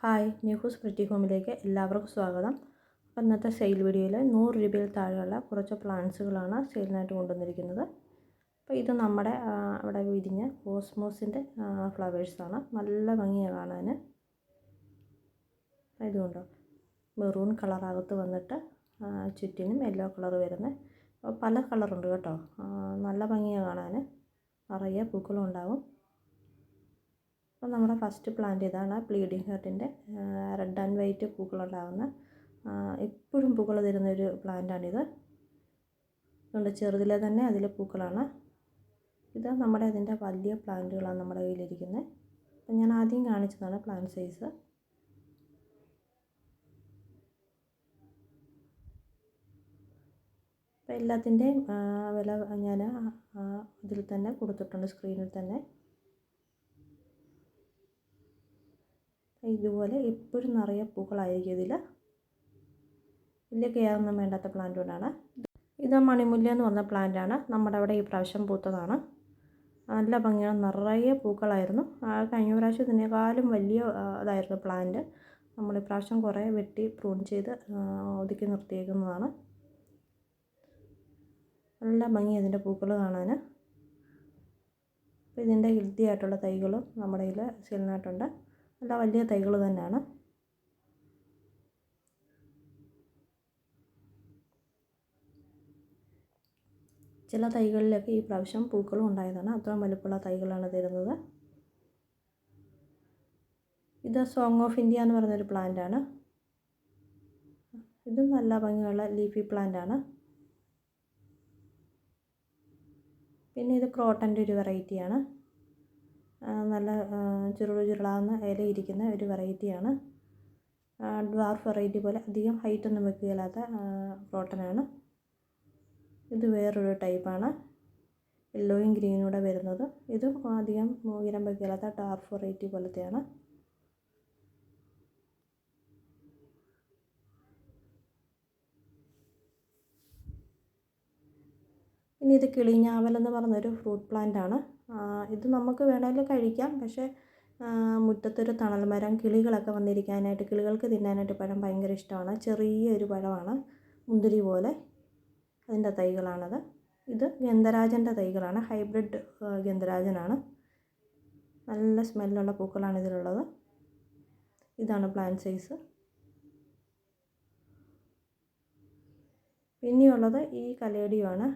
Hi, news pretty ഹോമിലേക്ക് എല്ലാവർക്കും സ്വാഗതം. അപ്പോൾ ഇന്നത്തെ സെയിൽ വീഡിയോയിൽ 100 രൂപയിൽ താഴെയുള്ള കുറച്ച് പ്ലാന്റ്സുകളാണ് സെയിലിനായിട്ട് കൊണ്ടുവന്നിരിക്കുന്നത്. അപ്പോൾ ഇത് നമ്മുടെ അവിടെ വിരിഞ്ഞ കോസ്മോസിൻ്റെ ഫ്ലവേഴ്സാണ്. നല്ല ഭംഗിയാണ് കാണാൻ. ഇതുകൊണ്ടോ മെറൂൺ കളറകത്ത് വന്നിട്ട് ചുറ്റിനും യെല്ലോ കളർ വരുന്നത്. പല കളറുണ്ട് കേട്ടോ. നല്ല ഭംഗിയാണ് കാണാൻ. നിറയെ പൂക്കളും ഉണ്ടാവും. അപ്പോൾ നമ്മുടെ ഫസ്റ്റ് പ്ലാന്റ് ഇതാണ്. ബ്ലീഡിങ് ഹാർട്ടിൻ്റെ റെഡ് ആൻഡ് വൈറ്റ് പൂക്കളുണ്ടാകുന്ന എപ്പോഴും പൂക്കൾ തരുന്നൊരു പ്ലാന്റാണിത്. അതുകൊണ്ട് ചെറുതിലെ തന്നെ അതിൽ പൂക്കളാണ്. ഇത് നമ്മുടെ ഇതിൻ്റെ വലിയ പ്ലാന്റുകളാണ് നമ്മുടെ കയ്യിലിരിക്കുന്നത്. അപ്പം ഞാൻ ആദ്യം കാണിച്ചതാണ് പ്ലാന്റ് സൈസ്. അപ്പോൾ എല്ലാത്തിൻ്റെയും വില ഞാൻ ഇതിൽ തന്നെ കൊടുത്തിട്ടുണ്ട്, സ്ക്രീനിൽ തന്നെ. ഇതുപോലെ എപ്പോഴും നിറയെ പൂക്കളായിരിക്കും ഇതിൽ. വലിയ കെയറൊന്നും വേണ്ടാത്ത പ്ലാന്റ് കൊണ്ടാണ്. ഇത് മണിമുല്ല എന്ന് പറഞ്ഞ പ്ലാന്റാണ്. നമ്മുടെ അവിടെ ഈ പ്രാവശ്യം പൂത്തതാണ്. നല്ല ഭംഗിയാണ്, നിറയെ പൂക്കളായിരുന്നു. കഴിഞ്ഞ പ്രാവശ്യം ഇതിനേക്കാളും വലിയ ഇതായിരുന്നു പ്ലാന്റ്. നമ്മൾ ഈ പ്രാവശ്യം കുറേ വെട്ടി പ്രൂൺ ചെയ്ത് ഒതുക്കി നിർത്തിയേക്കുന്നതാണ്. നല്ല ഭംഗി അതിൻ്റെ പൂക്കൾ കാണാൻ. അപ്പോൾ ഇതിൻ്റെ ഹെൽത്തി ആയിട്ടുള്ള തൈകളും നമ്മുടെ കയ്യിൽ സെയിലിനായിട്ടുണ്ട്. നല്ല വലിയ തൈകൾ തന്നെയാണ്. ചില തൈകളിലൊക്കെ ഈ പ്രാവശ്യം പൂക്കളും ഉണ്ടായതാണ്. അത്രയും വലുപ്പമുള്ള തൈകളാണ് തരുന്നത്. ഇത് സോങ് ഓഫ് ഇന്ത്യ എന്ന് പറയുന്നൊരു പ്ലാന്റാണ്. ഇത് നല്ല ഭംഗിയുള്ള ലീഫി പ്ലാന്റാണ്. പിന്നെ ഇത് ക്രോട്ടൻ്റെ ഒരു വെറൈറ്റിയാണ്. നല്ല ചുരുളാവുന്ന ഇലയിരിക്കുന്ന ഒരു വെറൈറ്റിയാണ്. ഡ്വാർഫ് വെറൈറ്റി പോലെ അധികം ഹൈറ്റൊന്നും വെക്കുകയില്ലാത്ത ക്രോട്ടനാണ്. ഇത് വേറൊരു ടൈപ്പാണ്, യെല്ലോയും ഗ്രീനും കൂടെ വരുന്നത്. ഇതും അധികം ഉയരം വെക്കുകയില്ലാത്ത ഡ്വാർഫ് വെറൈറ്റി പോലത്തെയാണ്. ഇനി ഇത് കിളിഞ്ഞാവലെന്ന് പറഞ്ഞൊരു ഫ്രൂട്ട് പ്ലാന്റാണ്. ഇത് നമുക്ക് വേണമെങ്കിൽ കഴിക്കാം. പക്ഷേ മുറ്റത്തൊരു തണൽ മരം, കിളികളൊക്കെ വന്നിരിക്കാനായിട്ട്, കിളികൾക്ക് തിന്നാനായിട്ട് പഴം ഭയങ്കര ഇഷ്ടമാണ്. ചെറിയൊരു പഴമാണ്, മുന്തിരി പോലെ. അതിൻ്റെ തൈകളാണത്. ഇത് ഗന്ധരാജൻ്റെ തൈകളാണ്, ഹൈബ്രിഡ് ഗന്ധരാജനാണ്. നല്ല സ്മെല്ലുള്ള പൂക്കളാണ് ഇതിലുള്ളത്. ഇതാണ് പ്ലാന്റ് സൈസ്. പിന്നെയുള്ളത് ഈ കലേഡിയമാണ്.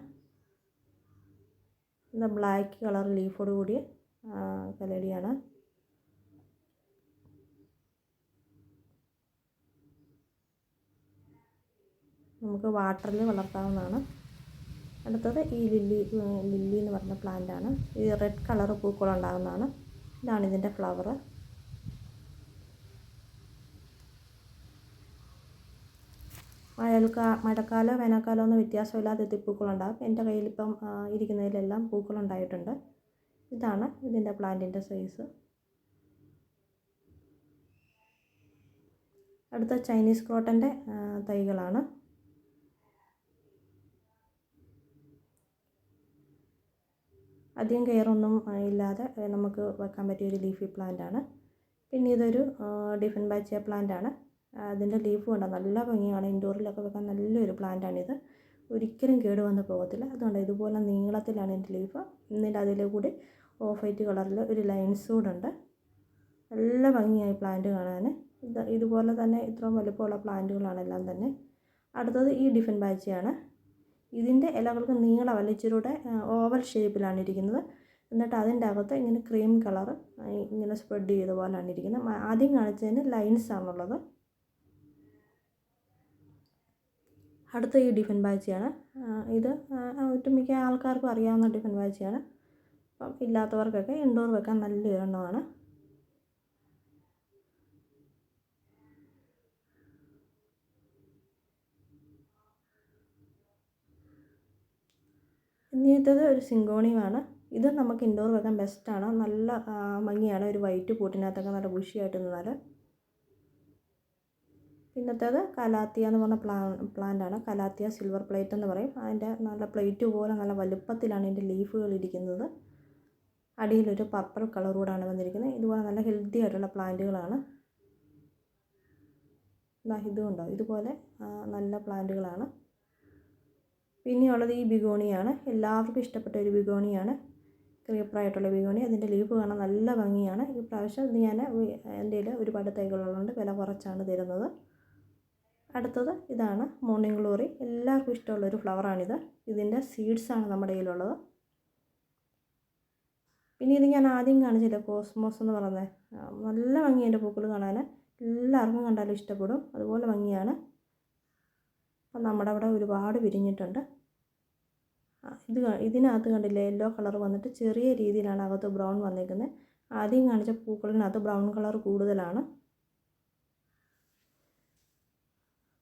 ഇത് ബ്ലാക്ക് കളർ ലീഫോട് കൂടിയ കലേഡിയാണ്. നമുക്ക് വാട്ടറിൽ വളർത്താവുന്നതാണ്. അടുത്തത് ഈ ലില്ലി എന്ന് പറഞ്ഞ പ്ലാന്റാണ്. ഈ റെഡ് കളർ പൂക്കളുണ്ടാകുന്നതാണ്. ഇതാണ് ഇതിൻ്റെ ഫ്ലവർ. മഴക്കാലോ വേനൽക്കാലോ ഒന്നും വ്യത്യാസമില്ലാതെ പൂക്കളുണ്ടാകും. എൻ്റെ കയ്യിലിപ്പം ഇരിക്കുന്നതിലെല്ലാം പൂക്കളുണ്ടായിട്ടുണ്ട്. ഇതാണ് ഇതിൻ്റെ പ്ലാന്റിൻ്റെ സൈസ്. അടുത്ത ചൈനീസ് ക്രോട്ടൻ്റെ തൈകളാണ്. അധികം കെയറൊന്നും ഇല്ലാതെ നമുക്ക് വെക്കാൻ പറ്റിയൊരു ലീഫി പ്ലാന്റാണ്. പിന്നെ ഇതൊരു ഡിഫൻബാച്ചിയ പ്ലാന്റാണ്. അതിൻ്റെ ലീഫ് കണ്ടോ, നല്ല ഭംഗിയാണ്. ഇൻഡോറിലൊക്കെ വെക്കാൻ നല്ലൊരു പ്ലാന്റാണിത്. ഒരിക്കലും കേടുവന്ന് പോകത്തില്ല. അതുകൊണ്ട് ഇതുപോലെ നീളത്തിലാണ് എൻ്റെ ലീഫ്. എന്നിട്ട് അതിൽ കൂടി ഓഫ് വൈറ്റ് കളറിൽ ഒരു ലൈൻസ് കൂടെ. നല്ല ഭംഗിയായി പ്ലാന്റ് കാണാൻ. ഇതുപോലെ തന്നെ ഇത്രയും വലുപ്പമുള്ള പ്ലാന്റുകളാണ് എല്ലാം തന്നെ. അടുത്തത് ഈ ഡിഫൻബാച്ചിയാണ്. ഇതിൻ്റെ ഇലകൾക്ക് നീളമല്ല, ഇച്ചിരൂടെ ഓവൽ ഷേപ്പിലാണ് ഇരിക്കുന്നത്. എന്നിട്ട് അതിൻ്റെ അകത്ത് ഇങ്ങനെ ക്രീം കളർ ഇങ്ങനെ സ്പ്രെഡ് ചെയ്ത പോലെയാണ് ഇരിക്കുന്നത്. ആദ്യം കാണിച്ചതിന് ലൈൻസ് ആണുള്ളത്. അടുത്ത ഈ ഡിഫൻബാച്ചിയാണ്. ഇത് ഒട്ടുമിക്ക ആൾക്കാർക്കും അറിയാവുന്ന ഡിഫൻബാച്ചിയാണ്. അപ്പം ഇല്ലാത്തവർക്കൊക്കെ ഇൻഡോർ വെക്കാൻ നല്ലൊരു എണ്ണമാണ്. ഇനിയത്തത് ഒരു സിങ്കോണിയമാണ്. ഇത് നമുക്ക് ഇൻഡോർ വെക്കാൻ ബെസ്റ്റാണ്. നല്ല ഭംഗിയാണ്. ഒരു വൈറ്റ് കൂട്ടിനകത്തൊക്കെ നല്ല ബുഷിയായിട്ട് നിന്നാൽ. പിന്നത്തേത് കലാത്തിയ എന്ന് പറഞ്ഞ പ്ലാന്റാണ്. കലാത്തിയ സിൽവർ പ്ലേറ്റ് എന്ന് പറയും. അതിൻ്റെ നല്ല പ്ലേറ്റ് പോലെ നല്ല വലുപ്പത്തിലാണ് ഇതിൻ്റെ ലീഫുകൾ ഇരിക്കുന്നത്. അടിയിലൊരു പർപ്പിൾ കളർ കൂടാണ് വന്നിരിക്കുന്നത്. ഇതുപോലെ നല്ല ഹെൽത്തി ആയിട്ടുള്ള പ്ലാന്റുകളാണ്. ഇതും ഉണ്ടോ, ഇതുപോലെ നല്ല പ്ലാന്റുകളാണ്. പിന്നെയുള്ളത് ഈ ബിഗോണിയാണ്. എല്ലാവർക്കും ഇഷ്ടപ്പെട്ട ഒരു ബിഗോണിയാണ്, ക്രീപ്പറായിട്ടുള്ള ബിഗോണി. അതിൻ്റെ ലീഫ് കാണാൻ നല്ല ഭംഗിയാണ്. ഈ പ്രാവശ്യം ഇത് ഞാൻ എൻ്റെ കയ്യിൽ ഒരുപാട് തൈകളുള്ളതുകൊണ്ട് വില കുറച്ചാണ് തരുന്നത്. അടുത്തത് ഇതാണ് മോർണിംഗ് ഗ്ലോറി. എല്ലാവർക്കും ഇഷ്ടമുള്ളൊരു ഫ്ലവറാണിത്. ഇതിൻ്റെ സീഡ്സാണ് നമ്മുടെ കയ്യിലുള്ളത്. പിന്നെ ഇത് ഞാൻ ആദ്യം കാണിച്ചില്ല, കോസ്മോസ് എന്ന് പറയുന്നത്. നല്ല ഭംഗി എൻ്റെ പൂക്കൾ കാണാൻ, എല്ലാവർക്കും കണ്ടാലും ഇഷ്ടപ്പെടും. അതുപോലെ ഭംഗിയാണ്. അപ്പം നമ്മുടെ അവിടെ ഒരുപാട് വിരിഞ്ഞിട്ടുണ്ട്. ഇതിനകത്ത് കണ്ടില്ലേ, യെല്ലോ കളർ വന്നിട്ട് ചെറിയ രീതിയിലാണ് അകത്ത് ബ്രൗൺ വന്നിരിക്കുന്നത്. ആദ്യം കാണിച്ച പൂക്കളിനകത്ത് ബ്രൗൺ കളർ കൂടുതലാണ്.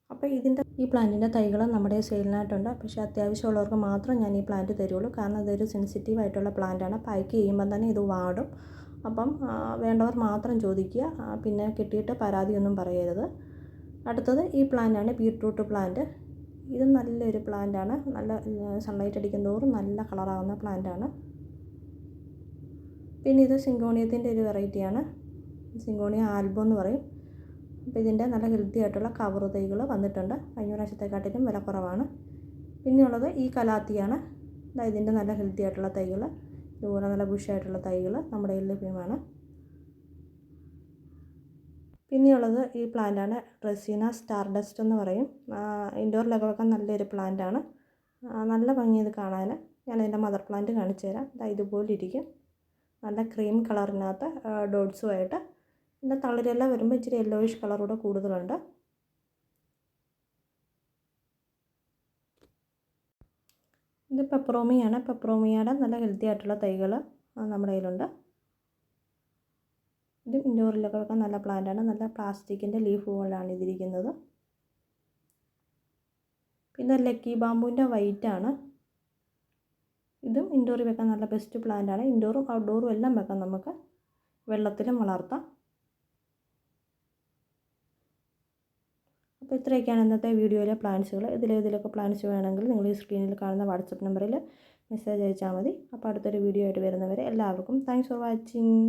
അപ്പോൾ ഈ പ്ലാന്റിൻ്റെ തൈകൾ നമ്മുടെ സെയിലിനായിട്ടുണ്ട്. പക്ഷേ അത്യാവശ്യമുള്ളവർക്ക് മാത്രം ഞാൻ ഈ പ്ലാന്റ് തരുള്ളൂ. കാരണം ഇതൊരു സെൻസിറ്റീവായിട്ടുള്ള പ്ലാന്റാണ്. പാക്ക് ചെയ്യുമ്പം തന്നെ ഇത് വാടും. അപ്പം വേണ്ടവർ മാത്രം ചോദിക്കുക. പിന്നെ കിട്ടിയിട്ട് പരാതിയൊന്നും പറയരുത്. അടുത്തത് ഈ പ്ലാന്റാണ്, ബീട്രൂട്ട് പ്ലാന്റ്. ഇത് നല്ലൊരു പ്ലാന്റാണ്. നല്ല സൺലൈറ്റ് അടിക്കും തോറും നല്ല കളറാകുന്ന പ്ലാന്റാണ്. പിന്നെ ഇത് സിങ്കോണിയത്തിൻ്റെ ഒരു വെറൈറ്റിയാണ്, സിങ്കോണിയ ആൽബം എന്ന് പറയും. അപ്പോൾ ഇതിൻ്റെ നല്ല ഹെൽത്തി ആയിട്ടുള്ള കവർ തൈകൾ വന്നിട്ടുണ്ട്. കഴിഞ്ഞ പ്രാവശ്യത്തെക്കാട്ടിലും വില കുറവാണ്. പിന്നെയുള്ളത് ഈ കലാത്തിയാണ്. ഇതിൻ്റെ നല്ല ഹെൽത്തി ആയിട്ടുള്ള തൈകൾ, ഇതുപോലെ നല്ല ബുഷായിട്ടുള്ള തൈകൾ നമ്മുടെ കയ്യിൽ ലഭ്യമാണ്. പിന്നെയുള്ളത് ഈ പ്ലാന്റാണ്, റെസീന സ്റ്റാർഡസ്റ്റ് എന്ന് പറയും. ഇൻഡോറിലൊക്കെ വെക്കാൻ നല്ലൊരു പ്ലാന്റാണ്. നല്ല ഭംഗി ഇത് കാണാൻ. ഞാനതിൻ്റെ മദർ പ്ലാന്റ് കാണിച്ചു തരാം. ഇതുപോലെ ഇരിക്കും, നല്ല ക്രീം കളറിനകത്ത് ഡോട്ട്സുമായിട്ട്. പിന്നെ തളിരെല്ലാം വരുമ്പോൾ ഇച്ചിരി യെല്ലോയിഷ് കളറൂടെ കൂടുതലുണ്ട്. ഇത് പെപ്പറോമിയാണ്. പെപ്പറോമിയയുടെ നല്ല ഹെൽത്തി ആയിട്ടുള്ള തൈകൾ നമ്മുടെ കയ്യിലുണ്ട്. ഇത് ഇൻഡോറിലൊക്കെ വെക്കാൻ നല്ല പ്ലാന്റാണ്. നല്ല പ്ലാസ്റ്റിക്കിൻ്റെ ലീഫ് പോലാണ് ഇതിരിക്കുന്നത്. പിന്നെ ലക്കി ബാമ്പുവിൻ്റെ വൈറ്റാണ്. ഇതും ഇൻഡോറിൽ വെക്കാൻ നല്ല ബെസ്റ്റ് പ്ലാന്റാണ്. ഇൻഡോറും ഔട്ട്ഡോറും എല്ലാം വെക്കാം നമുക്ക്, വെള്ളത്തിലും വളർത്താം. അപ്പോൾ ഇത്രയൊക്കെയാണ് ഇന്നത്തെ വീഡിയോയിലെ പ്ലാന്റ്സുകൾ. ഇതിലൊക്കെ പ്ലാന്റ്സ് വേണമെങ്കിൽ നിങ്ങൾ ഈ സ്ക്രീനിൽ കാണുന്ന വാട്സപ്പ് നമ്പറിൽ മെസ്സേജ് അയച്ചാൽ മതി. അപ്പോൾ അടുത്തൊരു വീഡിയോ ആയിട്ട് വരുന്നവരെ എല്ലാവർക്കും താങ്ക്സ് ഫോർ വാച്ചിങ്.